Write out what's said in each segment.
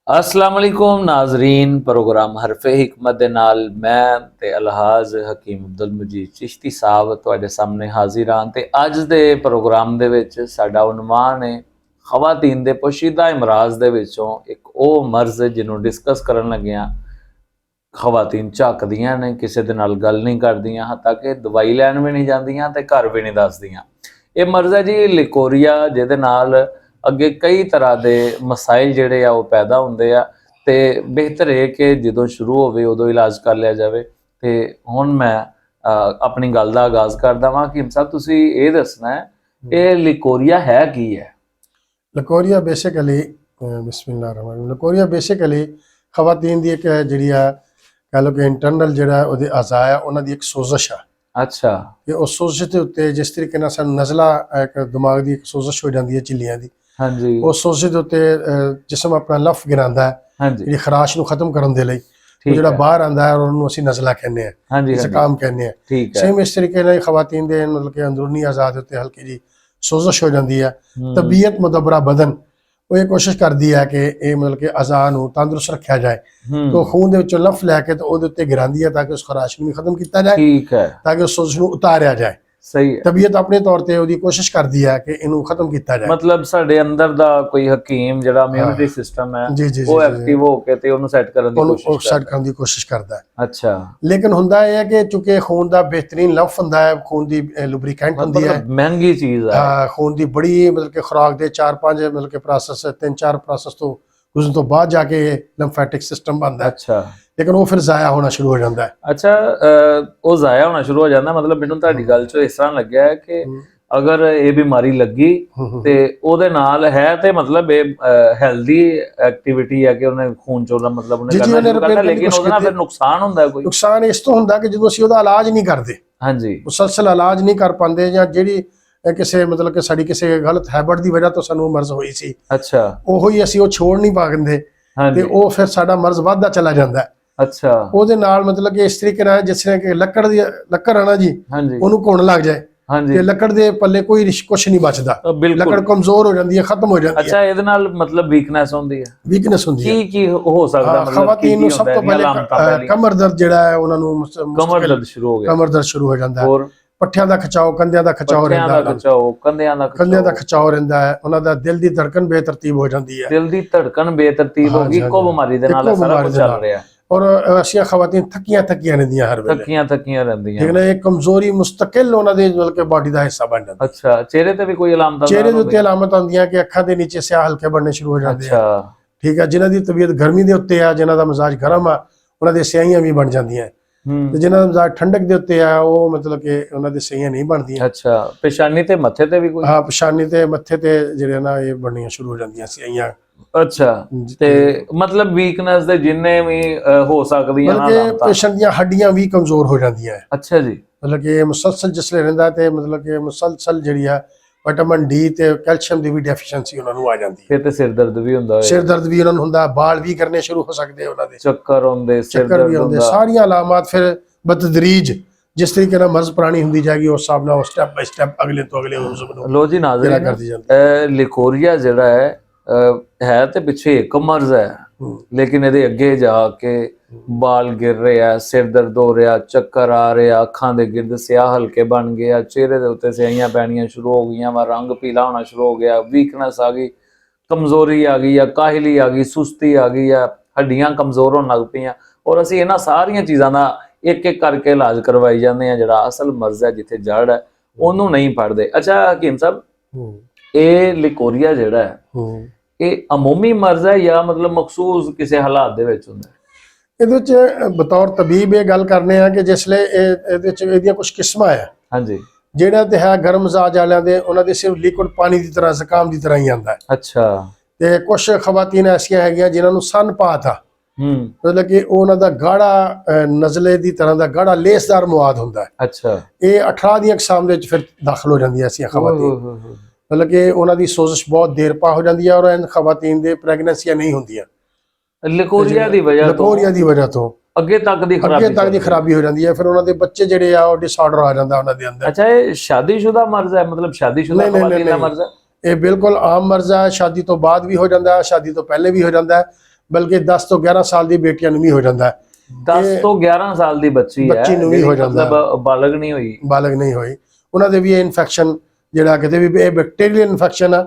अस्सलाम वालेकुम नाजरीन। प्रोग्राम हरफे हिकमत दे नाल मैं ते अलहाज हकीम अब्दुल मजीद चिश्ती साहब तुहाडे सामने हाजिर हाँ। ते अज दे प्रोग्राम दे विच साडा उन्वान है खवातीन दे पोशीदा इमराज दे विचों एक वो मर्ज जिन्हों डिस्कस करन लगे हाँ। खवातीन झकदियां ने, किसी दे नाल गल नहीं करदियां, हत्ता कि दवाई लैन भी नहीं जांदियां ते घर भी नहीं दसदियां। ये मर्ज है जी लिकोरिया, जिहदे नाल अगे कई तरह के मसाइल जिहड़े आ वो पैदा होंदे आ ते बेहतर है कि जदों शुरू होवे उदों इलाज कर लिया जाए। ते हुण मैं अपनी गल दा आगाज़ करदा वां कि साहब तुसीं ये दसना है ये लिकोरिया है की है? लकोरिया बेसिकली बिस्मिल्लाह लकोरिया बेसिकली खवातीन दी एक जिहड़ी आ कह लो कि इंटरनल जिहड़ा ओहदे अज़ा आ उन्हां दी एक सोजिश आ। अच्छा। कि उस सोजिश के उत्ते जिस तरीके नाल सानूं नज़ला एक दिमाग की एक सोजिश हो जाती है झिल्लियां की, हाँ जी। उस सोजिश के उत्ते जिस्म अपना लफ गिरांदा है हाँ जी। जिहड़ी खराश नूं खत्म करन दे लई, वो ठीक जिहड़ा है। बाहर आंदा है उन्होंने असीं नज़ला कहने हैं, हाँ जी। हाँ जी। ज़ुकाम कहने हैं। ठीक है। सेम इस तरीके नाल खवातीन दे मतलब कि अंदरूनी अज़ा दे उत्ते हल्की जी सोजिश हो जाती है। तबीयत मुदब्बरा बदन वो ये कोशिश करती है कि ये मतलब कि अज़ा नूं तंदुरुस्त रखा जाए, तो खून दे विचों लफ लैके तो उहदे उत्ते गिरांदी है ताकि उस खराश नूं भी खत्म किया जाए, ठीक है। ताकि उस सोजिश नूं उतारिया जाए। सही है। तबीयत अपने तौर पर उसकी कोशिश करती है कि इनू खत्म किया जाए। मतलब साडे अंदर दा कोई हकीम जिहड़ा इम्यूनिटी हाँ सिस्टम है जी जी वो जी जी एक्टिव होके ते उहनूं सैट करन दी कोशिश सेट करदा करने की कोशिश करता है। है। अच्छा। लेकिन हुंदा यह है कि चूंकि खून का बेहतरीन लफ हुंदा है, खून की लुब्रिकेंट हुंदी है, मतलब महंगी चीज है। खून की बड़ी मतलब कि खुराक दे 4-5 मतलब कि प्रोसेस 3-4 प्रोसेस तो गुजरन तो बाद जाके लिम्फेटिक सिस्टम बनता है, अच्छा। लेकिन वो फिर ज़ाया होना शुरू हो जाता है। अच्छा, वो ज़ाया होना शुरू हो जाता है। मतलब मैनूं तुहाडी गल चों इस तरह लग्या है कि अगर ये बीमारी लगी ते ओहदे नाल है ते मतलब हेल्दी एक्टिविटी है कि उन्हें खून चों मतलब उन्हें जी जी करना उन्हें शुरू रिपेयर करना, करने की लेकिन कोशिश ओहदे नाल की। फिर नुकसान हुंदा है कोई? नुकसान इस तो हुंदा कि जो असीं ओहदा इलाज नहीं करते, हाँ जी। मुसलसल इलाज नहीं कर पाते, या जिहड़ी किसी मतलब कि साडी किसी गलत हैबिट की वजह तो सानूं मर्ज होई सी, अच्छा। ਉਹੋ ਹੀ ਅਸੀਂ ਉਹ छोड़ नहीं पाते हाँ ਤੇ जी। ਉਹ ਫਿਰ ਸਾਡਾ ਮਰਜ਼ ਵੱਧਦਾ ਚਲਾ ਜਾਂਦਾ ਹੈ। अच्छा। ਉਹਦੇ ਨਾਲ ਮਤਲਬ ਕਿ ਇਸ ਤਰੀਕੇ ਨਾਲ ਜਿਸ ਤਰ੍ਹਾਂ ਕਿ ਲੱਕੜ ਆ ਨਾ ਜੀ, हाँ जी। ਉਹਨੂੰ ਘੁਣ ਲੱਗ ਜਾਏ हाँ जी। ਤੇ ਲੱਕੜ ਦੇ ਪੱਲੇ ਕੋਈ ਕੁਛ ਨਹੀਂ ਬਚਦਾ, बिल्कुल। ਲੱਕੜ ਕਮਜ਼ੋਰ ਹੋ ਜਾਂਦੀ ਹੈ, ਖਤਮ ਹੋ ਜਾਂਦੀ अच्छा, ਹੈ, ਇਹਦੇ ਨਾਲ मतलब ਵੀਕਨੈਸ ਹੁੰਦੀ ਹੈ? ਵੀਕਨੈਸ ਹੁੰਦੀ ਹੈ। ਕੀ ਹੋ ਸਕਦਾ, ਮਤਲਬ ਖਵਾਤੀਨ ਕੀ ਨੂੰ ਸਭ ਹੁੰਦਾ ਤੋਂ ਇਹਦੀਆਂ ਪਹਿਲੇ ਅਲਾਮਤਾਂ ਪਹਿਲੀਆਂ? ਕਮਰ ਦਰਦ ਜਿਹੜਾ ਹੈ ਉਹਨਾਂ ਨੂੰ ਕਮਰ ਮੁਸਤਕਿਲ ਦਰਦ ਸ਼ੁਰੂ ਹੋ ਗਿਆ? ਕਮਰ ਦਰਦ ਸ਼ੁਰੂ ਹੋ ਜਾਂਦਾ ਹੈ। ਹੋਰ? ਪੱਠਿਆਂ ਦਾ ਖਿਚਾਓ, ਕੰਧਿਆਂ ਦਾ ਖਿਚਾਓ ਪੱਠਿਆਂ ਰਹਿੰਦਾ ਦਾ ਉਹਨਾਂ ਨੂੰ, ਖਿਚਾਓ, ਕੰਧਿਆਂ ਦਾ ਕੰਧਿਆਂ ਦਾ ਖਿਚਾਓ, ਖਿਚਾਓ ਰਹਿੰਦਾ ਹੈ, ਉਹਨਾਂ ਦਾ ਦਿਲ ਦੀ ਧੜਕਨ ਬੇਤਰਤੀਬ ਹੋ ਜਾਂਦੀ ਹੈ। ਦਿਲ ਦੀ ਧੜਕਨ ਬੇਤਰਤੀਬ ਹੋ ਗਈ, ਹਾਂਜੀ ਇੱਕੋ ਹਾਂਜੀ, ਬਿਮਾਰੀ ਦੇ ਨਾਲ ਇਹ ਇੱਕੋ ਸਾਰਾ ਬਿਮਾਰੀ ਕੁਝ ਦੇ ਚੱਲ ਨਾਲ। ਰਿਹਾ? ਔਰ ਅਸੀਆਂ ਖਵਾਤੀਨ ਥੱਕੀਆਂ ਥੱਕੀਆਂ ਰਹਿੰਦੀਆਂ ਹਰ ਵੇਲੇ, ਥੱਕੀਆਂ ਥੱਕੀਆਂ ਠੀਕ ਰਹਿੰਦੀਆਂ। ਨਾ, ਇਹ ਕਮਜ਼ੋਰੀ ਮੁਸਤਕਿਲ ਉਹਨਾਂ ਦੇ ਮਤਲਬ ਕਿ ਬਾਡੀ ਦਾ ਹਿੱਸਾ ਬਣ ਜਾਂਦੀ। ਅੱਛਾ, ਚਿਹਰੇ ਤੇ ਵੀ ਕੋਈ ਅਲਾਮਤਾਂ ਚਿਹਰੇ ਜ਼ਾਹਰ ਦੇ ਉੱਤੇ ਹੁੰਦੀਆਂ? ਅਲਾਮਤ ਆਉਂਦੀਆਂ ਕਿ ਅੱਖਾਂ ਦੇ ਨੀਚੇ ਸਿਆਹ ਹਲਕੇ ਬਣਨੇ ਸ਼ੁਰੂ ਹੋ ਜਾਂਦੇ ਆ। ਅੱਛਾ। ਠੀਕ ਹੈ, ਜਿਨ੍ਹਾਂ ਦੀ ਤਬੀਅਤ ਗਰਮੀ ਦੇ ਉੱਤੇ ਆ, ਜਿਨ੍ਹਾਂ ਦਾ ਮਿਜ਼ਾਜ ਗਰਮ ਆ, ਉਹਨਾਂ ਦੇ ਸਿਆਹੀਆਂ ਵੀ ਬਣ ਜਾਂਦੀਆਂ, ਤੇ ਜਿਨ੍ਹਾਂ ਦਾ ਮਿਜ਼ਾਜ ਠੰਡਕ ਦੇ ਉੱਤੇ ਆ ਉਹ ਮਤਲਬ ਕਿ ਉਹਨਾਂ ਦੇ ਸਿਆਹੀਆਂ ਨਹੀਂ ਬਣਦੀਆਂ। ਅੱਛਾ, ਪੇਸ਼ਾਨੀ ਤੇ ਮੱਥੇ ਤੇ ਵੀ ਕੋਈ? ਹਾਂ, ਪਛਾਨੀ ਤੇ ਮੱਥੇ ਤੇ ਜਿਹੜੇ ਨਾ ਇਹ ਬਣਨੀਆਂ ਸ਼ੁਰੂ ਹੋ ਜਾਂਦੀਆਂ ਸਿਆਹੀਆਂ। ਅੱਛਾ, ਤੇ ਮਤਲਬ ਵੀਕਨੈਸ ਦੇ ਜਿੰਨੇ ਵੀ ਹੋ ਸਕਦੀਆਂ ਨਾ ਮਤਲਬ ਕਿ ਅਲਾਮਤਾਂ? ਪੇਸ਼ੈਂਟ ਦੀਆਂ ਹੱਡੀਆਂ ਵੀ ਕਮਜ਼ੋਰ ਹੋ ਜਾਂਦੀਆਂ। ਅੱਛਾ ਜੀ। ਮਤਲਬ ਕਿ ਮੁਸਲਸਲ ਜਿਸਲੇ ਰਹਿੰਦਾ ਤੇ ਮਤਲਬ ਕਿ ਮੁਸਲਸਲ ਜਿਹੜੀ ਆ ਵਿਟਾਮਿਨ ਡੀ ਤੇ ਕੈਲਸ਼ੀਅਮ ਦੀ ਵੀ ਡੈਫੀਸ਼ੀਐਂਸੀ ਉਹਨਾਂ ਨੂੰ ਆ ਜਾਂਦੀ ਹੈ। ਫਿਰ ਤੇ ਸਿਰ ਦਰਦ ਵੀ ਹੁੰਦਾ ਸਿਰ ਹੋਏਗਾ? ਦਰਦ ਵੀ ਉਹਨਾਂ ਨੂੰ ਹੁੰਦਾ, ਬਾਲ ਵੀ ਕਰਨੇ ਸ਼ੁਰੂ ਹੋ ਸਕਦੇ ਉਹਨਾਂ ਦੇ, ਚੱਕਰ ਆਉਂਦੇ, ਸਿਰ ਚੱਕਰ ਵੀ ਦਰਦ ਆਉਂਦੇ, ਹੁੰਦਾ? ਸਾਰੀਆਂ ਅਲਾਮਤ ਫਿਰ ਬਤਦਰੀਜ ਜਿਸ ਤਰੀਕੇ ਨਾਲ ਮਰਜ਼ ਪੁਰਾਣੀ ਹੁੰਦੀ ਜਾਏਗੀ ਉਸ ਹਿਸਾਬ ਨਾਲ ਸਟੈਪ ਬਾਈ ਸਟੈਪ ਅਗਲੇ ਤੋਂ ਅਗਲੇ ਉਜ਼ਮ ਨੂੰ ਲੋ ਜੀ ਜਿਹੜਾ ਨਾਜ਼ਰੀਨ, ਕਰਦੀ ਜਾਂਦੀ। ਲਿਕੋਰੀਆ ਜਿਹੜਾ ਹੈ ਤੇ ਪਿੱਛੇ ਇੱਕ ਮਰਜ਼ ਹੈ, ਲੇਕਿਨ ਇਹਦੇ ਅੱਗੇ ਜਾ ਕੇ ਬਾਲ ਗਿਰ ਰਿਹਾ, ਸਿਰ ਦਰਦ ਹੋ ਰਿਹਾ, ਚੱਕਰ ਆ ਰਿਹਾ, ਅੱਖਾਂ ਦੇ ਗਿਰਦ ਸਿਆਹ ਹਲਕੇ ਬਣ ਗਏ ਆ, ਚਿਹਰੇ ਦੇ ਉੱਤੇ ਸਿਆਹੀਆਂ ਪੈਣੀਆਂ ਸ਼ੁਰੂ ਹੋ ਗਈਆਂ ਵਾ, ਰੰਗ ਪੀਲਾ ਹੋਣਾ ਸ਼ੁਰੂ ਹੋ ਗਿਆ, ਵੀਕਨੈਸ ਆ ਗਈ, ਕਮਜ਼ੋਰੀ ਆ ਗਈ ਆ, ਕਾਹਲੀ ਆ ਗਈ, ਸੁਸਤੀ ਆ ਗਈ ਆ, ਹੱਡੀਆਂ ਕਮਜ਼ੋਰ ਹੋਣ ਲੱਗ ਪਈਆਂ, ਔਰ ਅਸੀਂ ਇਹਨਾਂ ਸਾਰੀਆਂ ਚੀਜ਼ਾਂ ਦਾ ਇੱਕ ਇੱਕ ਕਰਕੇ ਇਲਾਜ ਕਰਵਾਈ ਜਾਂਦੇ ਆ। ਜਿਹੜਾ ਅਸਲ ਮਰਜ਼ ਹੈ, ਜਿੱਥੇ ਜੜ ਹੈ, ਉਹਨੂੰ ਨਹੀਂ ਪੜਦੇ। ਅੱਛਾ ਹਕੀਮ ਸਾਹਿਬ, ਇਹ ਲਿਕੋਰੀਆ ਜਿਹੜਾ ਹੈ ਇਹ ਅਮੂਮੀ ਮਰਜ਼ ਹੈ ਜਾਂ ਮਤਲਬ ਮਖਸੂਸ ਕਿਸੇ ਹਾਲਾਤ ਦੇ ਵਿੱਚ ਹੁੰਦਾ ਹੈ? ਇਹਦੇ ਚ ਬਤੌਰ ਤਬੀਬ ਇਹ ਗੱਲ ਕਰਨੇ ਆ ਕਿ ਜਿਸਲੇ ਇਹਦੇ ਚ ਇਹਦੀਆਂ ਕੁਝ ਕਿਸਮਾਂ ਆ। ਹਾਂਜੀ। ਜਿਹੜਾ ਤੇ ਹੈ ਗਰਮ ਮਿਜ਼ਾਜ ਵਾਲਿਆਂ ਦੇ, ਉਹਨਾਂ ਦੇ ਸਿਰਫ ਲਿਕੁਇਡ ਪਾਣੀ ਦੀ ਤਰ੍ਹਾਂ ਜ਼ੁਕਾਮ ਦੀ ਤਰ੍ਹਾਂ ਹੀ ਆਉਂਦਾ ਹੈ। ਅੱਛਾ। ਤੇ ਕੁਝ ਖਵਾਤੀਨ ਐਸੀਆਂ ਹੈਗੀਆਂ ਜਿਨ੍ਹਾਂ ਨੂੰ ਸਨਪਾਤ ਆ, ਹੂੰ। ਮਤਲਬ ਕਿ ਉਹਨਾਂ ਦਾ ਗਾੜਾ ਨਜ਼ਲੇ ਦੀ ਤਰ੍ਹਾਂ ਦਾ ਗਾੜਾ ਲੇਸਦਾਰ ਮਵਾਦ ਹੁੰਦਾ ਹੈ। ਅੱਛਾ। ਇਹ 18 ਦੀਆਂ ਅਕਸਾਮ ਦੇ ਵਿੱਚ ਫਿਰ ਦਾਖਲ ਹੋ ਜਾਂਦੀਆਂ ਐਸੀਆਂ ਖਵਾਤੀਨ, ਮਤਲਬ ਕਿ ਉਹਨਾਂ ਦੀ ਸੋਜ਼ਸ਼ ਬਹੁਤ ਦੇਰ ਪਾ ਹੋ ਜਾਂਦੀ ਹੈ, ਔਰ ਇਹਨਾਂ ਖਵਾਤੀਨ ਦੇ ਪ੍ਰੈਗਨੈਂਸੀਆਂ ਨਹੀਂ ਹੁੰਦੀਆਂ ਲਿਕੋਰੀਆ ਦੀ ਵਜ੍ਹਾ ਤੋਂ? ਲਿਕੋਰੀਆ ਦੀ ਵਜ੍ਹਾ ਤੋਂ ਅੱਗੇ ਤੱਕ ਦੀ ਖਰਾਬੀ ਹੋ ਜਾਂਦੀ ਹੈ। ਫਿਰ ਉਹਨਾਂ ਦੇ ਬੱਚੇ ਜਿਹੜੇ ਆ ਉਹ ਡਿਸਆਰਡਰ ਆ ਜਾਂਦਾ ਉਹਨਾਂ ਦੇ ਅੰਦਰ। ਅੱਛਾ, ਇਹ ਸ਼ਾਦੀशुदा ਮਰਜ਼ ਹੈ? ਮਤਲਬ ਸ਼ਾਦੀशुदा ਖਵਾਤੀਨ ਦਾ ਮਰਜ਼ ਹੈ? ਇਹ ਬਿਲਕੁਲ ਆਮ ਮਰਜ਼ ਹੈ, ਸ਼ਾਦੀ ਤੋਂ ਬਾਅਦ ਵੀ ਹੋ ਜਾਂਦਾ ਹੈ, ਸ਼ਾਦੀ ਤੋਂ ਪਹਿਲੇ ਵੀ ਹੋ ਜਾਂਦਾ ਹੈ। ਬਲਕਿ 10 ਤੋਂ 11 ਸਾਲ ਦੀ ਬੇਟੀਆਂ ਨੂੰ ਵੀ ਹੋ ਜਾਂਦਾ ਹੈ। 10 ਤੋਂ 11 ਸਾਲ ਦੀ ਬੱਚੀ ਨੂੰ ਵੀ ਹੋ ਜਾਂਦਾ, ਮਤਲਬ ਬਾਲਗ ਨਹੀਂ ਹੋਈ, ਉਹਨਾਂ ਦੇ ਵੀ ਇਹ ਇਨਫੈਕਸ਼ਨ ਜਿਹੜਾ ਕਿਤੇ ਵੀ ਇਹ ਬੈਕਟੀਰੀਅਲ ਇਨਫੈਕਸ਼ਨ ਆ,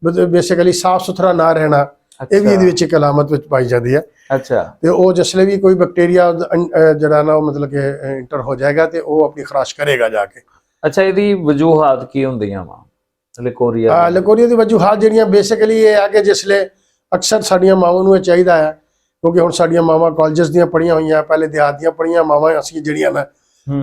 ਬੇਸਿਕਲੀ ਸਾਫ ਸੁਥਰਾ ਨਾ ਰਹਿਣਾ, ਇਹ ਵੀ ਇਹਦੇ ਵਿੱਚ ਇੱਕ ਅਲਾਮਤ ਵਿੱਚ ਪਾਈ ਜਾਂਦੀ ਹੈ। ਅੱਛਾ, ਤੇ ਉਹ ਜਿਸਲੇ ਵੀ ਕੋਈ ਬੈਕਟੀਰੀਆ ਜਿਹੜਾ ਨਾ ਉਹ ਮਤਲਬ ਕਿ ਇੰਟਰ ਹੋ ਜਾਏਗਾ ਤੇ ਉਹ ਆਪਣੀ ਖਰਾਸ਼ ਕਰੇਗਾ ਜਾ ਕੇ। ਅੱਛਾ, ਇਹਦੀ ਵਜੂਹਾਤ ਕੀ ਹੁੰਦੀਆਂ ਵਾ ਲਿਕੋਰੀਆ ਦੀ ਵਜੂਹਾਤ ਜਿਹੜੀਆਂ ਬੇਸਿਕਲੀ ਇਹ ਆ ਕਿ ਜਿਸਲੇ ਅਕਸਰ ਸਾਡੀਆਂ ਮਾਵਾਂ ਨੂੰ ਇਹ ਚਾਹੀਦਾ ਹੈ, ਕਿਉਂਕਿ ਹੁਣ ਸਾਡੀਆਂ ਮਾਵਾਂ ਕਾਲਜਸ ਦੀਆਂ ਪੜ੍ਹੀਆਂ ਹੋਈਆਂ, ਪਹਿਲੇ ਦਿਹਾਤ ਦੀਆਂ ਪੜ੍ਹੀਆਂ ਮਾਵਾਂ ਅਸੀਂ ਜਿਹੜੀਆਂ ਨਾ,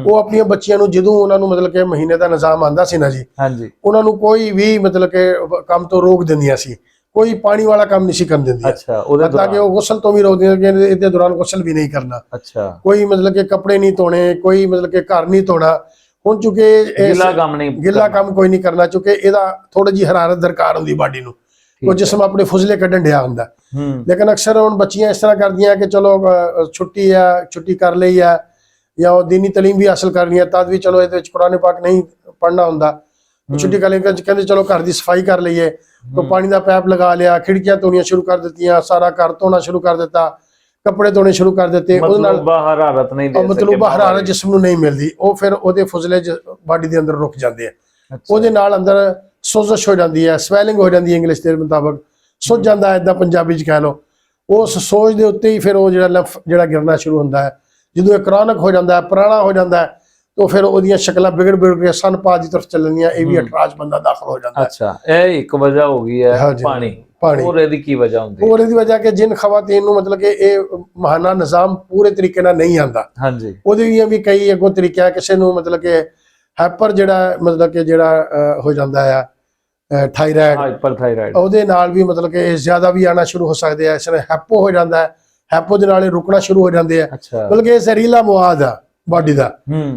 ਉਹ ਆਪਣੀਆਂ ਬੱਚੀਆਂ ਨੂੰ ਜਦੋਂ ਉਹਨਾਂ ਨੂੰ ਮਤਲਬ ਕਿ ਮਹੀਨੇ ਦਾ ਨਿਜ਼ਾਮ ਆਂਦਾ ਸੀ ਨਾ ਜੀ, ਹਾਂਜੀ, ਉਹਨਾਂ ਨੂੰ ਕੋਈ ਵੀ ਮਤਲਬ ਕਿ ਕੰਮ ਤੋਂ ਰੋਕ ਦਿੰਦੀਆਂ ਸੀ, ਕੋਈ ਪਾਣੀ ਵਾਲਾ ਕੰਮ ਨਹੀਂ ਸੀ ਕਰਨ ਦਿੰਦੀਆਂ। ਅੱਛਾ, ਉਹਦੇ ਤਾਂ ਕਿ ਉਹ ਗੁਸਲ ਤੋਂ ਵੀ ਰੋਕ ਦਿੰਦੀਆਂ ਕਿ ਇਹਦੇ ਦੌਰਾਨ ਗੁਸਲ ਵੀ ਨਹੀਂ ਕਰਨਾ। ਅੱਛਾ, ਕੋਈ ਮਤਲਬ ਕਿ ਕੱਪੜੇ ਨਹੀਂ ਧੋਣੇ, ਕੋਈ ਮਤਲਬ ਕਿ ਘਰ ਨਹੀਂ ਧੋਣਾ, ਹੁਣ ਚੁੱਕੇ ਗਿੱਲਾ ਕੰਮ ਕੋਈ ਨਹੀਂ ਕਰਨਾ, ਚੁੱਕੇ ਇਹਦਾ ਥੋੜੀ ਜਿਹੀ ਹਰਾਰਤ ਦਰਕਾਰ ਹੁੰਦੀ ਬਾਡੀ ਨੂੰ, ਉਹ ਜਿਸਮ ਆਪਣੇ ਫੁਜ਼ਲੇ ਕੱਢਣ ਡਿਆ ਹੁੰਦਾ। ਲੇਕਿਨ ਅਕਸਰ ਹੁਣ ਬੱਚੀਆਂ ਇਸ ਤਰ੍ਹਾਂ ਕਰਦੀਆਂ ਕਿ ਚਲੋ ਛੁੱਟੀ ਕਰ ਲਈ ਹੈ ਜਾਂ ਉਹ ਦੀਨੀ ਤਾਲੀਮ ਵੀ ਹਾਸਲ ਕਰਨੀ ਹੈ, ਤਦ ਵੀ ਚਲੋ ਇਹਦੇ ਵਿੱਚ ਕੁਰਾਨ ਪਾਕ ਨਹੀਂ ਪੜ੍ਹਨਾ ਹੁੰਦਾ, ਛੁੱਟੀ ਕਰ ਲਈ, ਕਹਿੰਦੇ ਚਲੋ ਘਰ ਦੀ ਸਫਾਈ ਕਰ ਲਈਏ, ਤਾਂ ਪਾਣੀ ਦਾ ਪੈਪ ਲਗਾ ਲਿਆ, ਖਿੜਕੀਆਂ ਧੋਣੀਆਂ ਸ਼ੁਰੂ ਕਰ ਦਿੱਤੀਆਂ, ਸਾਰਾ ਘਰ ਧੋਣਾ ਸ਼ੁਰੂ ਕਰ ਦਿੱਤਾ, ਕੱਪੜੇ ਧੋਣੇ ਸ਼ੁਰੂ ਕਰ ਦਿੱਤੇ। ਉਹਦੇ ਨਾਲ ਬਾਹਰ ਹਰਾਰਤ ਨਹੀਂ ਦੇ ਸਕਦੇ, ਮਤਲਬ ਬਾਹਰ ਹਰਾਰਤ ਜਿਸਮ ਨੂੰ ਨਹੀਂ ਮਿਲਦੀ, ਉਹ ਫਿਰ ਉਹਦੇ ਫੁਜ਼ਲੇ ਬਾਡੀ ਦੇ ਅੰਦਰ ਰੁਕ ਜਾਂਦੇ ਆ। ਉਹਦੇ ਨਾਲ ਅੰਦਰ ਸੋਜ਼ਸ਼ ਹੋ ਜਾਂਦੀ ਹੈ, ਸਵੈਲਿੰਗ ਹੋ ਜਾਂਦੀ ਹੈ, ਇੰਗਲਿਸ਼ ਦੇ ਮੁਤਾਬਕ ਸੁੱਜ ਜਾਂਦਾ ਹੈ, ਇਦਾਂ ਪੰਜਾਬੀ ਚ ਕਹਿ ਲਓ। ਉਸ ਸੋਜ ਦੇ ਉੱਤੇ ਹੀ ਫਿਰ ਉਹ ਜਿਹੜਾ ਲੰਫ ਜਿਹੜਾ ਗਿਰਨਾ ਸ਼ੁਰੂ ਹੁੰਦਾ ਹੈ। ਜਦੋਂ ਇਹ ਕ੍ਰੋਨਿਕ ਹੋ ਜਾਂਦਾ ਹੈ, ਪੁਰਾਣਾ ਹੋ ਜਾਂਦਾ ਹੈ, ਤਾਂ ਫਿਰ ਉਹਦੀਆਂ ਸ਼ਕਲਾਂ ਵਿਗੜ ਕੇ ਸਨਪਾਤ ਦੀ ਤਰਫ ਚੱਲਣੀਆਂ, ਇਹ ਵੀ ਅਟਰਾਜ ਬੰਦਾ ਦਾਖਲ ਹੋ ਜਾਂਦਾ ਹੈ। ਅੱਛਾ, ਇਹ ਇੱਕ ਵਜ੍ਹਾ ਹੋ ਗਈ ਹੈ ਪਾਣੀ। ਹੋਰ ਇਹਦੀ ਕੀ ਵਜ੍ਹਾ ਹੁੰਦੀ ਹੈ? ਹੋਰ ਇਹਦੀ ਵਜ੍ਹਾ ਕਿ ਜਿਨ ਖਵਾਤੀਨ ਨੂੰ ਮਤਲਬ ਕਿ ਇਹ ਮਹਾਨਾ ਨਿਜ਼ਾਮ ਪੂਰੇ ਤਰੀਕੇ ਨਾਲ ਨਹੀਂ ਆਂਦਾ, ਹਾਂਜੀ, ਉਹਦੇ ਵੀ ਕਈ ਅੱਗੋਂ ਤਰੀਕਿਆਂ, ਕਿਸੇ ਨੂੰ ਮਤਲਬ ਕਿ ਹਾਈਪਰ ਜਿਹੜਾ ਮਤਲਬ ਕਿ ਜਿਹੜਾ ਹੋ ਜਾਂਦਾ ਆ ਥਾਇਰਾਇਡ, ਉਹਦੇ ਨਾਲ ਵੀ ਮਤਲਬ ਕਿ ਇਹ ਜ਼ਿਆਦਾ ਵੀ ਆਣਾ ਸ਼ੁਰੂ ਹੋ ਸਕਦੇ ਆ। ਇਸ ਤਰ੍ਹਾਂ ਹੈਪੋ ਹੋ ਜਾਂਦਾ ਹੈ, ਹੈਪੋ ਦੇ ਨਾਲ ਇਹ ਰੁਕਣਾ ਸ਼ੁਰੂ ਹੋ ਜਾਂਦੇ ਆ। ਬਲਕਿ ਇਹ ਜ਼ਹਿਰੀਲਾ ਮਵਾਦ ਆ ਬਾਡੀ ਦਾ,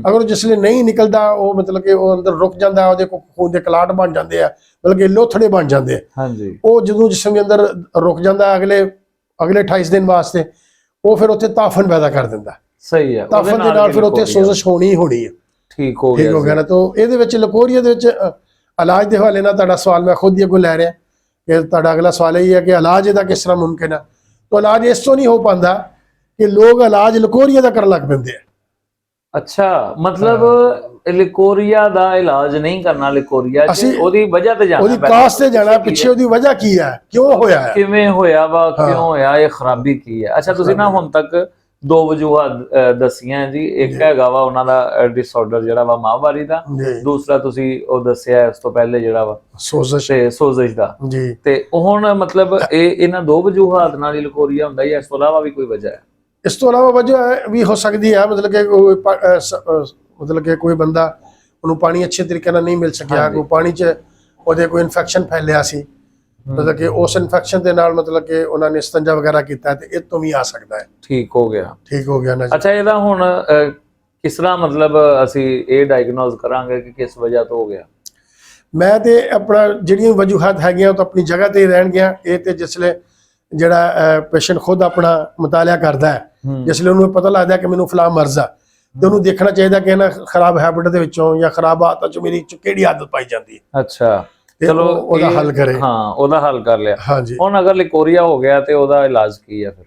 ਅਗਰ ਜਿਸਲੇ ਨਹੀਂ ਨਿਕਲਦਾ ਉਹ ਮਤਲਬ ਕਿ ਉਹ ਅੰਦਰ ਰੁਕ ਜਾਂਦਾ, ਉਹਦੇ ਖੂਨ ਦੇ ਕਲਾਟ ਬਣ ਜਾਂਦੇ ਆ, ਬਲਕਿ ਲੋਥੜੇ ਬਣ ਜਾਂਦੇ ਆ। ਹਾਂਜੀ, ਉਹ ਜਦੋਂ ਜਿਸਮ ਦੇ ਅੰਦਰ ਰੁਕ ਜਾਂਦਾ ਅਗਲੇ 28 ਦਿਨ ਵਾਸਤੇ, ਉਹ ਫਿਰ ਉੱਥੇ ਤਾਫਨ ਪੈਦਾ ਕਰ ਦਿੰਦਾ। ਸਹੀ ਹੈ, ਤਾਫਨ ਦੇ ਨਾਲ ਫਿਰ ਉੱਥੇ ਸੋਜ਼ਸ਼ ਹੋਣੀ ਹੈ। ਠੀਕ ਹੋ ਗਿਆ ਨਾ। ਤਾਂ ਇਹਦੇ ਵਿੱਚ ਲਿਕੋਰੀਆ ਦੇ ਵਿੱਚ ਇਲਾਜ ਦੇ ਹਵਾਲੇ ਨਾਲ ਤੁਹਾਡਾ ਸਵਾਲ ਮੈਂ ਖੁਦ ਹੀ ਅੱਗੋਂ ਲੈ ਰਿਹਾ ਕਿ ਤੁਹਾਡਾ ਅਗਲਾ ਸਵਾਲ ਇਹ ਹੈ ਕਿ ਇਲਾਜ ਇਹਦਾ ਕਿਸ ਤਰ੍ਹਾਂ ਮੁਮਕਿਨ ਹੈ। ਤਾਂ ਇਲਾਜ ਇਸ ਤੋਂ ਨਹੀਂ ਹੋ ਪਾਉਂਦਾ ਕਿ ਲੋਕ ਇਲਾਜ ਲਿਕੋਰੀਆ ਦਾ ਕਰਨ ਲੱਗ ਪੈਂਦੇ ਆ। ਅੱਛਾ, ਮਤਲਬ ਲਿਕੋਰੀਆ ਦਾ ਇਲਾਜ ਨਹੀਂ ਕਰਨਾ, ਲਿਕੋਰੀਆ ਉਹਦੀ ਵਜ੍ਹਾ ਤੇ ਜਾਣਾ, ਉਹਦੀ ਕਾਸ ਤੇ ਜਾਣਾ, ਪਿੱਛੇ ਉਹਦੀ ਵਜ੍ਹਾ ਕੀ ਹੈ, ਕਿਉਂ ਹੋਇਆ ਹੈ, ਕਿਵੇਂ ਹੋਇਆ ਵਾ, ਕਿਉਂ ਹੋਇਆ, ਇਹ ਖਰਾਬੀ ਕੀ ਹੈ। ਅੱਛਾ, ਤੁਸੀਂ ਨਾ ਹੁਣ ਤੱਕ 2 ਵਜੂਹਾਂ ਦੱਸੀਆਂ ਜੀ। ਇੱਕ ਹੈਗਾ ਵਾ ਉਹਨਾਂ ਦਾ ਡਿਸਆਰਡਰ ਜਿਹੜਾ ਵਾ ਮਾਹਵਾਰੀ ਦਾ, ਦੂਸਰਾ ਤੁਸੀਂ ਉਹ ਦੱਸਿਆ ਇਸ ਤੋਂ ਪਹਿਲੇ ਜਿਹੜਾ ਵਾ ਸੋਜ਼ਸ਼ ਦਾ ਜੀ। ਤੇ ਹੁਣ ਮਤਲਬ ਇਹਨਾਂ 2 ਵਜੂਹਾਤ ਨਾਲ ਹੀ ਲਿਕੋਰੀਆ ਹੁੰਦਾ ਜਾਂ ਇਸ ਤੋਂ ਇਲਾਵਾ ਵੀ ਕੋਈ ਵਜ੍ਹਾ ਹੈ? ਇਸ ਤੋਂ ਇਲਾਵਾ ਵਜ੍ਹਾ ਵੀ ਹੋ ਸਕਦੀ ਹੈ, ਮਤਲਬ ਕਿ ਕੋਈ ਬੰਦਾ ਉਹਨੂੰ ਪਾਣੀ ਅੱਛੇ ਤਰੀਕੇ ਨਾਲ ਨਹੀਂ ਮਿਲ ਸਕਿਆ, ਕੋਈ ਪਾਣੀ 'ਚ ਉਹਦੇ ਕੋਈ ਇਨਫੈਕਸ਼ਨ ਫੈਲਿਆ ਸੀ, ਮਤਲਬ ਕਿ ਉਸ ਇਨਫੈਕਸ਼ਨ ਦੇ ਨਾਲ ਮਤਲਬ ਕਿ ਉਹਨਾਂ ਨੇ ਇਸਤੰਜਾ ਵਗੈਰਾ ਕੀਤਾ ਤੇ ਇਹ ਤੋਂ ਵੀ ਆ ਸਕਦਾ ਹੈ। ਠੀਕ ਹੋ ਗਿਆ ਨਾ। ਅੱਛਾ, ਇਹਦਾ ਹੁਣ ਕਿਸ ਤਰ੍ਹਾਂ ਮਤਲਬ ਅਸੀਂ ਇਹ ਡਾਇਗਨੋਜ਼ ਕਰਾਂਗੇ ਕਿ ਕਿਸ ਵਜ੍ਹਾ ਤੋਂ ਹੋ ਗਿਆ? ਮੈਂ ਤੇ ਆਪਣਾ ਜਿਹੜੀਆਂ ਵਜੂਹਾਤ ਹੈਗੀਆਂ ਉਹ ਤਾਂ ਆਪਣੀ ਜਗ੍ਹਾ ਤੇ ਹੀ ਰਹਿਣਗੀਆਂ। ਇਹ ਤੇ ਜਿਸਲੇ ਜਿਹੜਾ ਪੇਸ਼ੈਂਟ ਖੁਦ ਆਪਣਾ ਮੁਤਾਲਿਆ ਕਰਦਾ ਹੈ, ਜਿਸਲੇ ਉਹਨੂੰ ਪਤਾ ਲੱਗਦਾ ਕਿ ਮੈਨੂੰ ਫਲਾਹ ਮਰਜ਼ ਆ, ਤੇ ਉਹਨੂੰ ਦੇਖਣਾ ਚਾਹੀਦਾ ਕਿ ਇਹਨਾਂ ਖਰਾਬ ਹੈਬਿਟ ਦੇ ਵਿੱਚੋਂ ਜਾਂ ਖਰਾਬ ਆਦਤਾਂ ਚੋਂ ਮੇਰੀ ਕਿਹੜੀ ਆਦਤ ਪਾਈ ਜਾਂਦੀ ਹੈ। ਅੱਛਾ, ਚਲੋ ਉਹਦਾ ਹੱਲ ਕਰੇ। ਹਾਂ, ਉਹਦਾ ਹੱਲ ਕਰ ਲਿਆ। ਹਾਂਜੀ, ਹੁਣ ਅਗਰ ਲਿਕੋਰੀਆ ਹੋ ਗਿਆ ਤੇ ਉਹਦਾ ਇਲਾਜ ਕੀ ਹੈ ਫਿਰ?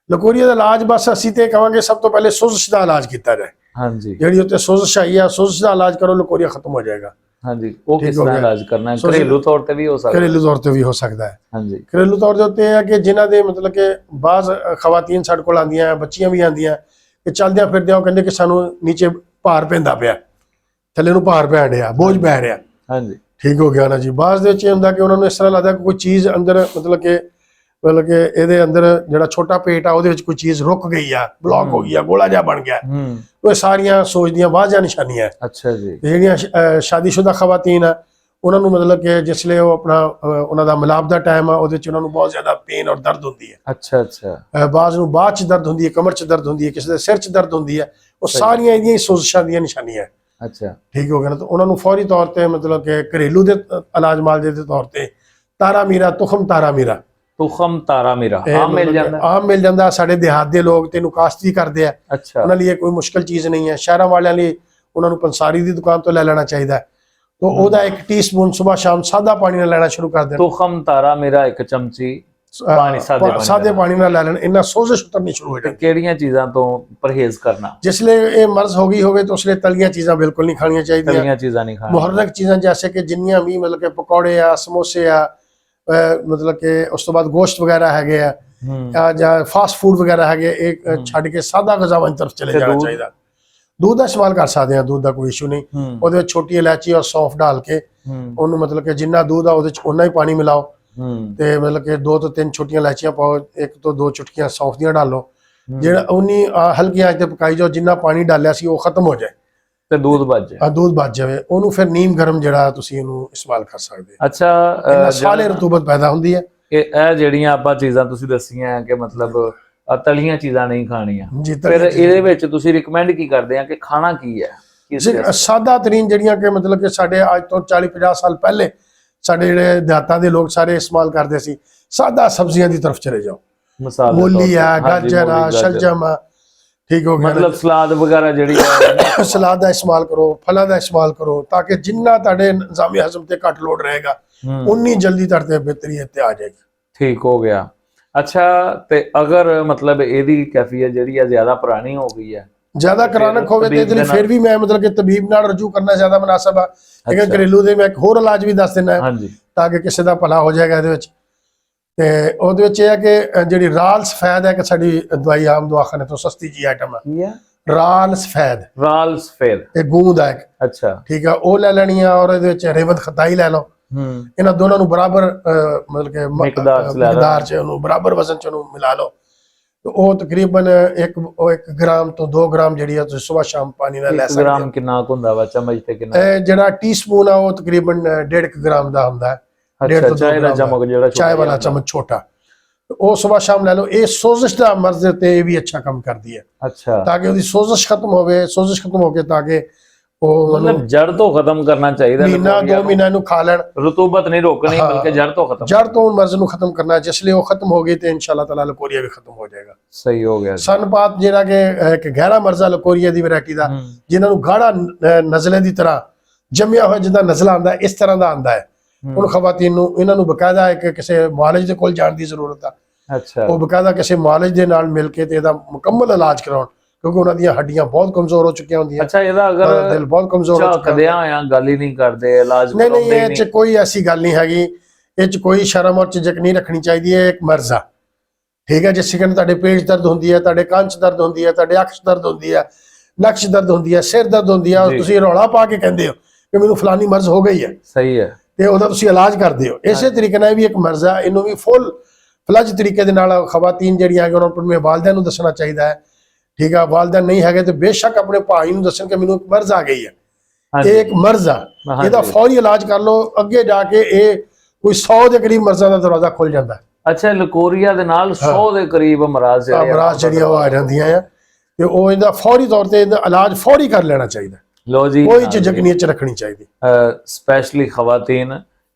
ਲਿਕੋਰੀਆ ਦਾ ਇਲਾਜ ਬਸ ਅਸੀਂ ਤੇ ਕਹਾਂਗੇ ਸਭ ਤੋਂ ਪਹਿਲੇ ਸੋਜ਼ਸ਼ ਦਾ ਇਲਾਜ ਕੀਤਾ ਜਾਏ। ਹਾਂਜੀ, ਜਿਹੜੀ ਉੱਤੇ ਸੋਜ਼ਸ਼ ਆਈ ਆ, ਸੋਜ਼ਸ਼ ਦਾ ਇਲਾਜ ਕਰੋ, ਲਿਕੋਰੀਆ ਖਤਮ ਹੋ ਜਾਏਗਾ। ਹਾਂਜੀ, ਉਹ ਕਿਸ ਤਰ੍ਹਾਂ ਇਲਾਜ ਕਰਨਾ ਹੈ? ਘਰੇਲੂ ਤੌਰ ਤੇ ਵੀ ਹੋ ਸਕਦਾ? ਘਰੇਲੂ ਤੌਰ ਤੇ ਵੀ ਹੋ ਸਕਦਾ ਹੈ। ਹਾਂਜੀ, ਘਰੇਲੂ ਤੌਰ ਦੇ ਉੱਤੇ ਹੈ ਕਿ ਜਿਨ੍ਹਾਂ ਦੇ ਮਤਲਬ ਕਿ ਬਾਜ਼ ਖਵਾਤੀਨ ਸਾਡੇ ਕੋਲ ਆਉਂਦੀਆਂ, ਬੱਚੀਆਂ ਵੀ ਆਉਂਦੀਆਂ ਕਿ ਚੱਲਦਿਆਂ ਫਿਰਦਿਆਂ ਉਹ ਕਹਿੰਦੇ ਕਿ ਸਾਨੂੰ ਨੀਚੇ ਭਾਰ ਪੈਂਦਾ ਪਿਆ, ਥੱਲੇ ਨੂੰ ਭਾਰ ਪੈ ਰਿਹਾ, ਬੋਝ ਪੈ ਰਿਹਾ। ਹਾਂਜੀ, ਠੀਕ ਹੋ ਗਿਆ ਨਾ ਜੀ। ਬਾਜ਼ ਦੇ ਵਿੱਚ ਇਹ ਹੁੰਦਾ ਕਿ ਉਹਨਾਂ ਨੂੰ ਇਸ ਤਰ੍ਹਾਂ ਲੱਗਦਾ ਕਿ ਕੋਈ ਚੀਜ਼ ਅੰਦਰ ਮਤਲਬ ਕਿ ਇਹਦੇ ਅੰਦਰ ਜਿਹੜਾ ਛੋਟਾ ਪੇਟ ਆ ਉਹਦੇ ਵਿੱਚ ਕੋਈ ਚੀਜ਼ ਰੁਕ ਗਈ ਆ, ਬਲੌਕ ਹੋ ਗਈ ਆ, ਗੋਲਾ ਜਿਹਾ ਬਣ ਗਿਆ। ਉਹ ਸਾਰੀਆਂ ਸੋਚ ਦੀਆਂ ਵਾਜਾ ਨਿਸ਼ਾਨੀਆਂ। ਅੱਛਾ ਜੀ। ਜਿਹੜੀਆਂ ਸ਼ਾਦੀशुदा ਖਵਾਤੀਨ ਆ ਉਹਨਾਂ ਨੂੰ ਮਤਲਬ ਕਿ ਜਿਸਲੇ ਉਹ ਆਪਣਾ ਉਹਨਾਂ ਦਾ ਮਿਲਾਪ ਦਾ ਟਾਈਮ ਆ ਉਹਦੇ ਚ ਉਹਨਾਂ ਨੂੰ ਬਹੁਤ ਜ਼ਿਆਦਾ ਪੇਨ ਔਰ ਦਰਦ ਹੁੰਦੀ ਹੈ। ਅੱਛਾ ਅੱਛਾ। ਬਾਜ਼ ਨੂੰ ਬਾਅਦ ਚ ਦਰਦ ਹੁੰਦੀ ਹੈ, ਕਮਰ ਚ ਦਰਦ ਹੁੰਦੀ ਹੈ, ਕਿਸੇ ਦੇ ਸਿਰ ਚ ਦਰਦ ਹੁੰਦੀ ਹੈ। ਉਹ ਸਾਰੀਆਂ ਇਹਦੀਆਂ ਸੋਜ਼ਸ਼ਾਂ ਦੀਆਂ ਨਿਸ਼ਾਨੀਆਂ। ਅੱਛਾ, ਠੀਕ ਹੋ ਗਿਆ ਨਾ। ਤਾਂ ਉਹਨਾਂ ਨੂੰ ਫੌਰੀ ਤੌਰ ਤੇ ਮਤਲਬ ਕਿ ਘਰੇਲੂ ਦੇ ਇਲਾਜ ਮਾਲਜੇ ਦੇ ਤੌਰ ਤੇ ਤਾਰਾ ਮੀਰਾ, ਤੁਖਮ ਤਾਰਾ ਮੀਰਾ ਆਮ ਮਿਲ ਜਾਂਦਾ। ਸਾਡੇ ਦਿਹਾਤ ਦੇ ਲੋਕ ਤੈਨੂੰ ਕਾਸ਼ਤੀ ਕਰਦੇ ਆ। ਅੱਛਾ, ਉਹਨਾਂ ਲਈ ਕੋਈ ਮੁਸ਼ਕਲ ਚੀਜ਼ ਨਹੀਂ ਹੈ। ਸ਼ਹਿਰਾਂ ਵਾਲਿਆਂ ਲਈ ਉਹਨਾਂ ਨੂੰ ਪੰਸਾਰੀ ਦੀ ਦੁਕਾਨ ਤੋਂ ਲੈ ਲੈਣਾ ਚਾਹੀਦਾ ਹੈ। तो ਉਹਦਾ 1 ਟੀਸਪੂਨ ਸਵੇਰ ਸ਼ਾਮ ਸਾਦਾ ਪਾਣੀ ਨਾਲ ਲੈਣਾ ਸ਼ੁਰੂ ਕਰ ਦੇਣਾ। ਤੁਖਮ ਤਾਰਾ ਮੇਰਾ 1 ਚਮਚੀ ਪਾਣੀ ਸਾਦੇ ਪਾਣੀ ਸਾਦੇ ਪਾਣੀ ਨਾਲ ਲੈ ਲੈਣ, ਇਹਨਾਂ ਸੋਜ਼ਸ਼ ਉਤਰਨੀ ਸ਼ੁਰੂ ਹੋ ਤੇ ਜਾਂਦੀ। ਕਿਹੜੀਆਂ ਚੀਜ਼ਾਂ ਤੋਂ ਪਰਹੇਜ਼ ਕਰਨਾ? ਜਿਸਲੇ ਇਹ ਮਰਜ਼ ਹੋ ਗਈ ਹੋਵੇ ਤਾਂ ਉਸਲੇ ਤਲੀਆਂ ਚੀਜ਼ਾਂ ਬਿਲਕੁਲ ਨਹੀਂ ਖਾਣੀਆਂ ਚਾਹੀਦੀਆਂ। ਤਲੀਆਂ ਚੀਜ਼ਾਂ ਨਹੀਂ ਖਾਣੀਆਂ। ਮੁਹਰਕ ਚੀਜ਼ਾਂ ਜੈਸੇ ਕਿ ਜਿੰਨੀਆਂ ਵੀ ਮਤਲਬ ਕਿ ਪਕੌੜੇ ਆ, ਸਮੋਸੇ ਆ, ਮਤਲਬ ਕਿ ਉਸ ਤੋਂ ਬਾਅਦ ਗੋਸ਼ਤ ਵਗੈਰਾ ਹੈਗੇ ਆ ਜਾਂ ਫਾਸਟ ਫੂਡ ਵਗੈਰਾ ਹੈਗੇ, ਇਹ ਛੱਡ ਕੇ ਸਾਦਾ ਗ਼ਜ਼ਾਵਾਂ ਦੀ ਤਰਫ ਚਲੇ ਜਾਣਾ ਚਾਹੀਦਾ। ਦੁੱਧ ਦਾ ਇਸਤੇਮਾਲ ਕਰ ਸਕਦੇ ਆ, ਦੁੱਧ ਦਾ ਕੋਈ ਇਸ਼ੂ ਨਹੀਂ। ਉਹਦੇ ਵਿੱਚ ਛੋਟੀ ਇਲਾਇਚੀ ਔਰ ਸੌਂਫ ਡਾਲ ਕੇ ਉਹਨੂੰ ਮਤਲਬ ਕਿ ਜਿੰਨਾ ਦੁੱਧ ਆ ਉਹਦੇ ਚ ਉਨਾ ਹੀ ਪਾਣੀ ਮਿਲਾਓ ਤੇ ਮਤਲਬ ਕਿ 2 ਤੋਂ 3 ਛੋਟੀਆਂ ਇਲਾਇਚੀਆਂ ਪਾਓ, 1 ਤੋਂ 2 ਚੁਟਕੀਆਂ ਸੌਂਫ ਦੀਆਂ ਡਾਲੋ, ਜਿਹੜਾ ਉਨੀ ਹਲਕੀ ਆਂਚ ਤੇ ਪਕਾਈ ਜਾਓ, ਜਿੰਨਾ ਪਾਣੀ ਡਾਲਿਆ ਸੀ ਉਹ ਖਤਮ ਹੋ ਜਾਏ ਤੇ ਦੁੱਧ ਬਚ ਜਾਏ। ਦੁੱਧ ਬਚ ਜਾਵੇ, ਉਹਨੂੰ ਫਿਰ ਨੀਮ ਗਰਮ ਜਿਹੜਾ ਤੁਸੀਂ ਇਹਨੂੰ ਇਸਤੇਮਾਲ ਕਰ ਸਕਦੇ। ਅੱਛਾ, ਸਾਲੇ ਰਤੂਬਤ ਪੈਦਾ ਹੁੰਦੀ ਹੈ। ਇਹ ਜਿਹੜੀਆਂ ਆਪਾਂ ਚੀਜ਼ਾਂ ਤੁਸੀਂ ਦੱਸੀਆਂ ਕਿ ਮਤਲਬ ਤਲੀਆਂ ਚੀਜ਼ਾਂ ਨਹੀਂ ਖਾਣੀਆਂ, ਜੀ ਫਿਰ ਇਹਦੇ ਵਿੱਚ ਤੁਸੀਂ ਰਿਕਮੈਂਡ ਕੀ ਕਰਦੇ ਆ ਕਿ ਖਾਣਾ ਕੀ ਹੈ? ਸਾਦਾ ਤਰੀਨ ਜਿਹੜੀਆਂ ਕਿ ਮਤਲਬ ਕਿ ਸਾਡੇ ਅੱਜ ਤੋਂ 40-50 ਸਾਲ ਪਹਿਲੇ ਸਾਡੇ ਜਿਹੜੇ ਦੇਹਾਤਾਂ ਦੇ ਲੋਕ ਸਾਰੇ ਇਸਤੇਮਾਲ ਕਰਦੇ ਸੀ, ਸਾਦਾ ਸਬਜ਼ੀਆਂ ਦੀ ਤਰਫ ਚਲੇ ਜਾਓ। ਮੂਲੀ ਆ, ਗਾਜਰ ਆ, ਸ਼ਲਜਮ ਆ, ਠੀਕ ਹੋ ਗਿਆ, ਮਤਲਬ ਸਲਾਦ ਵਗੈਰਾ ਜਿਹੜੀ ਹੈ ਸਲਾਦ ਦਾ ਇਸਤੇਮਾਲ ਕਰੋ, ਫਲਾਂ ਦਾ ਇਸਤੇਮਾਲ ਕਰੋ, ਤਾਂ ਕਿ ਜਿੰਨਾ ਤੁਹਾਡੇ ਨਿਜ਼ਾਮੀ ਹਜ਼ਮ ਤੇ ਘੱਟ ਲੋਡ ਰਹੇਗਾ ਉਨੀ ਜਲਦੀ ਤੁਹਾਡੇ ਬਿਹਤਰੀ ਇੱਥੇ ਆ ਜਾਏਗੀ। ਠੀਕ ਹੋ ਗਿਆ। ਅੱਛਾ, ਤੇ ਅਗਰ ਮਤਲਬ ਇਹਦੀ ਕੈਫੀਅਤ ਜਿਹੜੀ ਹੈ ਜ਼ਿਆਦਾ ਪੁਰਾਣੀ ਹੋ ਗਈ ਹੈ, ਜ਼ਿਆਦਾ ਕਰਾਨਕ ਹੋਵੇ ਤੇ ਇਹਦੇ ਲਈ ਫਿਰ ਵੀ ਮੈਂ ਮਤਲਬ ਕਿ ਤਬੀਬ ਨਾਲ ਰਜੂ ਕਰਨਾ ਜ਼ਿਆਦਾ ਮੁਨਾਸਬ ਆ। ਲੇਕਿਨ ਘਰੇਲੂ ਦੇ ਮੈਂ ਇੱਕ ਹੋਰ ਇਲਾਜ ਵੀ ਦੱਸ ਦਿੰਦਾ ਤਾਂ ਕਿ ਕਿਸੇ ਦਾ ਭਲਾ ਹੋ ਜਾਏਗਾ ਇਹਦੇ ਵਿੱਚ। ਤੇ ਉਹਦੇ ਵਿੱਚ ਇਹ ਹੈ ਕਿ ਜਿਹੜੀ ਰਾਲ ਸਫੈਦ ਹੈ, ਕਿ ਸਾਡੀ ਦਵਾਈ ਆਮ ਦਵਾਖਾਨੇ ਤੋਂ ਸਸਤੀ ਜੀ ਆਈਟਮ ਹੈ, ਰਾਲ ਸਫੈਦ। ਰਾਲ ਸਫੈਦ ਇਹ ਗੂੰਦ ਹੈ। ਅੱਛਾ, ਠੀਕ ਆ, ਉਹ ਲੈ ਲੈਣੀ ਆ, ਔਰ ਇਹਦੇ ਵਿੱਚ ਰੇਵਤ ਖਤਾਈ ਲੈ ਲਓ। ਇਹਨਾਂ ਦੋਨਾਂ ਨੂੰ ਬਰਾਬਰ ਮਤਲਬ ਕਿ ਮਿਕਦਾਰ ਚ ਉਹਨੂੰ ਬਰਾਬਰ ਵਜ਼ਨ ਚ ਉਹਨੂੰ ਮਿਲਾ ਲਓ। ਉਹ ਤਕਰੀਬਨ 1 ਗ੍ਰਾਮ ਤੋਂ 2 ਗ੍ਰਾਮ ਜਿਹੜੀ ਆ ਤੁਸੀਂ ਸਵੇਰ ਸ਼ਾਮ ਪਾਣੀ ਨਾਲ ਲੈ ਸਕਦੇ ਹੋ। 1 ਗ੍ਰਾਮ ਕਿੰਨਾ ਹੁੰਦਾ ਵਾ ਚਮਚ ਤੇ ਕਿੰਨਾ? ਜਿਹੜਾ ਟੀਸਪੂਨ ਆ ਉਹ ਤਕਰੀਬਨ 1.5 ਗ੍ਰਾਮ ਦਾ ਹੁੰਦਾ ਹੈ। ਚਾय वाला चम्मच छोटा, ਉਹ ਸਵੇਰ ਸ਼ਾਮ ਲੈ ਲਓ। ਇਹ ਸੋਜ਼ਸ਼ ਦਾ ਮਰਜ਼ ਦੇ ਉੱਤੇ ਵੀ ਅੱਛਾ ਕੰਮ ਕਰਦੀ ਹੈ। ਅੱਛਾ, ਤਾਂ ਕਿ ਉਹਦੀ ਸੋਜ਼ਸ਼ ਖਤਮ ਹੋਵੇ, ਸੋਜ਼ਸ਼ ਖਤਮ ਹੋ ਕੇ ਤਾਂ ਕਿ ਉਹ ਮਤਲਬ ਜੜ ਤੋਂ ਖਤਮ ਕਰਨਾ ਚਾਹੀਦਾ। ਮਹੀਨਾ 2 ਮਹੀਨਾ ਇਹਨੂੰ ਖਾ ਲੈਣ, ਰਤੂਬਤ ਨਹੀਂ ਰੋਕਣੀ ਬਲਕਿ ਜੜ ਤੋਂ ਖਤਮ, ਜੜ ਤੋਂ ਮਰਜ਼ ਨੂੰ ਖਤਮ ਕਰਨਾ। ਜਿਸ ਲਈ ਉਹ ਖਤਮ ਹੋ ਗਈ ਤੇ ਇਨਸ਼ਾਅੱਲਾ ਤਾਲਾ ਲਕੋਰੀਆ ਵੀ ਖਤਮ ਹੋ ਜਾਏਗਾ। ਸਹੀ ਹੋ ਗਿਆ। ਸਨਪਾਤ ਜਿਹੜਾ ਕਿ ਇੱਕ ਗਹਿਰਾ ਮਰਜ਼ ਆ ਲਕੋਰੀਆ ਦੀ ਵੈਰਾਈਟੀ ਦਾ, ਜਿਨ੍ਹਾਂ ਨੂੰ ਗਾੜਾ ਨਜ਼ਲੇ ਦੀ ਤਰ੍ਹਾਂ ਜੰਮਿਆ ਹੋਇਆ ਜਿੱਦਾਂ ਨਜ਼ਲਾ ਆਂਦਾ ਇਸ ਤਰ੍ਹਾਂ ਦਾ ਆਂਦਾ ਹੈ। ਹੁਣ ਖਵਾਤੀਨ ਨੂੰ ਇਹਨਾਂ ਨੂੰ ਬਕਾਇਦਾ ਇੱਕ ਕਿਸੇ ਮੁਆਲਿਜ ਦੇ ਕੋਲ ਜਾਣ ਦੀ ਜ਼ਰੂਰਤ ਆ। ਅੱਛਾ, ਉਹ ਬਕਾਇਦਾ ਕਿਸੇ ਮੁਆਲਿਜ ਦੇ ਨਾਲ ਮਿਲ ਕੇ ਤੇ ਇਹਦਾ ਮੁਕੰਮਲ ਇਲਾਜ ਕਰਾਉਣ, ਕਿਉਂਕਿ ਉਹਨਾਂ ਦੀਆਂ ਹੱਡੀਆਂ ਬਹੁਤ ਕਮਜ਼ੋਰ ਹੋ ਚੁੱਕੀਆਂ ਹੁੰਦੀਆਂ। ਅੱਛਾ, ਇਹਦਾ ਅਗਰ ਦਿਲ ਬਹੁਤ ਕਮਜ਼ੋਰ ਹੋ ਚੁੱਕਾ ਕਦਿਆਂ ਹੋਇਆ ਗੱਲ ਹੀ ਨਹੀਂ ਕਰਦੇ, ਇਲਾਜ ਨਹੀਂ, ਇਹ ਚ ਕੋਈ ਐਸੀ ਗੱਲ ਨਹੀਂ ਹੈਗੀ। ਇਹ ਚ ਕੋਈ ਸ਼ਰਮ ਔਰ ਝਿਜਕ ਨਹੀਂ ਰੱਖਣੀ ਚਾਹੀਦੀ ਹੈ। ਇੱਕ ਮਰਜ਼ ਆ, ਠੀਕ ਹੈ। ਜਿਸ ਤਰ੍ਹਾਂ ਤੁਹਾਡੇ ਪੇਟ 'ਚ ਦਰਦ ਹੁੰਦੀ ਹੈ, ਤੁਹਾਡੇ ਕੰਨ 'ਚ ਦਰਦ ਹੁੰਦੀ ਹੈ, ਤੁਹਾਡੇ ਅੱਖ 'ਚ ਦਰਦ ਹੁੰਦੀ ਹੈ, ਨੱਕ 'ਚ ਦਰਦ ਹੁੰਦੀ ਹੈ, ਸਿਰ ਦਰਦ ਹੁੰਦੀ ਹੈ, ਤੁਸੀਂ ਰੌਲਾ ਪਾ ਕੇ ਕਹਿੰਦੇ ਹੋ ਕਿ ਮੈਨੂੰ ਫਲਾਨੀ ਮਰਜ਼ ਹੋ ਗਈ ਹੈ। ਸਹੀ ਹੈ। ਤੇ ਉਹਦਾ ਤੁਸੀਂ ਇਲਾਜ ਕਰਦੇ ਹੋ। ਇਸੇ ਤਰੀਕੇ ਨਾਲ ਵੀ ਇੱਕ ਮਰਜ਼ ਆ, ਇਹਨੂੰ ਵੀ ਫੁੱਲ ਫਲੱਜ ਤਰੀਕੇ ਦੇ ਨਾਲ ਖਵਾਤੀਨ ਜਿਹੜੀਆਂ ਹੈਗੀਆਂ ਉਹਨਾਂ ਨੂੰ ਆਪਣੇ ਵਾਲਿਦੈਨ ਨੂੰ ਦੱਸਣਾ ਚਾਹੀਦਾ ਹੈ। ਠੀਕ ਆ, ਵਾਲਿਦੈਨ ਨਹੀਂ ਹੈਗੇ ਤੇ ਬੇਸ਼ੱਕ ਆਪਣੇ ਭਾਈ ਨੂੰ ਦੱਸਣ ਕਿ ਮੈਨੂੰ ਇੱਕ ਮਰਜ਼ ਆ ਗਈ ਹੈ, ਇਹ ਇੱਕ ਮਰਜ਼ ਆ, ਇਹਦਾ ਫੌਰੀ ਇਲਾਜ ਕਰ ਲਓ। ਅੱਗੇ ਜਾ ਕੇ ਇਹ ਕੋਈ 100 ਦੇ ਕਰੀਬ ਮਰਜ਼ਾਂ ਦਾ ਦਰਵਾਜ਼ਾ ਖੁੱਲ ਜਾਂਦਾ। ਅੱਛਾ, ਲਕੋਰੀਆ ਦੇ ਨਾਲ 100 ਦੇ ਕਰੀਬ ਅਮਰਾਜ਼ ਜਿਹੜੀਆਂ ਉਹ ਆ ਜਾਂਦੀਆਂ ਆ ਤੇ ਉਹ ਇਹਦਾ ਫੌਰੀ ਤੌਰ ਤੇ ਇਹਦਾ ਇਲਾਜ ਫੌਰੀ ਕਰ ਲੈਣਾ ਚਾਹੀਦਾ। ਲੋ ਜੀ, ਕੋਈ ਝਿਜਕ ਨਹੀਂ ਚ ਰੱਖਣੀ ਚਾਹੀਦੀ। ਸਪੈਸ਼ਲੀ ਖਵਾਤੀਨ,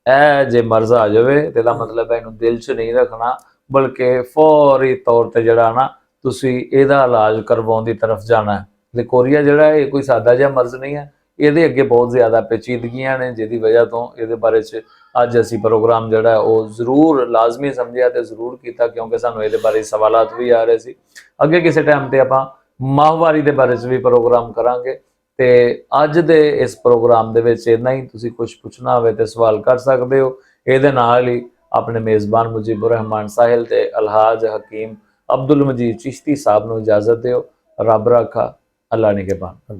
ਇਹ ਜੇ ਮਰਜ਼ ਆ ਜਾਵੇ ਤੇ ਇਹਦਾ ਮਤਲਬ ਇਹਨੂੰ ਦਿਲ 'ਚ ਨਹੀਂ ਰੱਖਣਾ, ਬਲਕਿ ਫੌਰੀ ਤੌਰ ਤੇ ਜਿਹੜਾ ਨਾ ਤੁਸੀਂ ਇਹਦਾ ਇਲਾਜ ਕਰਵਾਉਣ ਦੀ ਤਰਫ ਜਾਣਾ ਹੈ। ਲਕੋਰੀਆ ਜਿਹੜਾ ਇਹ ਕੋਈ ਸਾਦਾ ਜਿਹਾ ਮਰਜ਼ ਨਹੀਂ ਹੈ, ਇਹਦੇ ਅੱਗੇ ਬਹੁਤ ਜ਼ਿਆਦਾ ਪੇਚੀਦਗੀਆਂ ਨੇ, ਜਿਹਦੀ ਵਜ੍ਹਾ ਤੋਂ ਇਹਦੇ ਬਾਰੇ 'ਚ ਅੱਜ ਅਸੀਂ ਪ੍ਰੋਗਰਾਮ ਜਿਹੜਾ ਉਹ ਜ਼ਰੂਰ ਲਾਜ਼ਮੀ ਸਮਝਿਆ ਤੇ ਜ਼ਰੂਰ ਕੀਤਾ, ਕਿਉਂਕਿ ਸਾਨੂੰ ਇਹਦੇ ਬਾਰੇ ਸਵਾਲਾਤ ਵੀ ਆ ਰਹੇ ਸੀ। ਅੱਗੇ ਕਿਸੇ ਟਾਈਮ ਤੇ ਆਪਾਂ ਮਾਹਵਾਰੀ ਦੇ ਬਾਰੇ 'ਚ ਵੀ ਪ੍ਰੋਗਰਾਮ ਕਰਾਂਗੇ। ਤੇ ਅੱਜ ਦੇ ਇਸ ਪ੍ਰੋਗਰਾਮ ਦੇ ਵਿੱਚ ਇੰਨਾ ਹੀ। ਤੁਸੀਂ ਕੁਝ ਪੁੱਛਣਾ ਹੋਵੇ ਤੇ ਸਵਾਲ ਕਰ ਸਕਦੇ ਹੋ। ਇਹਦੇ ਨਾਲ ਹੀ ਆਪਣੇ ਮੇਜ਼ਬਾਨ ਮੁਜੀਬੁਰ ਰਹਿਮਾਨ ਸਾਹਿਲ ਤੇ ਅਲਹਾਜ ਹਕੀਮ ਅਬਦੁਲ ਮਜੀਦ ਚਿਸ਼ਤੀ ਸਾਹਿਬ ਨੂੰ ਇਜਾਜ਼ਤ ਦਿਓ। ਰੱਬ ਰਾਖਾ, ਅੱਲਾ ਨਿਗਹਿਬਾਨ।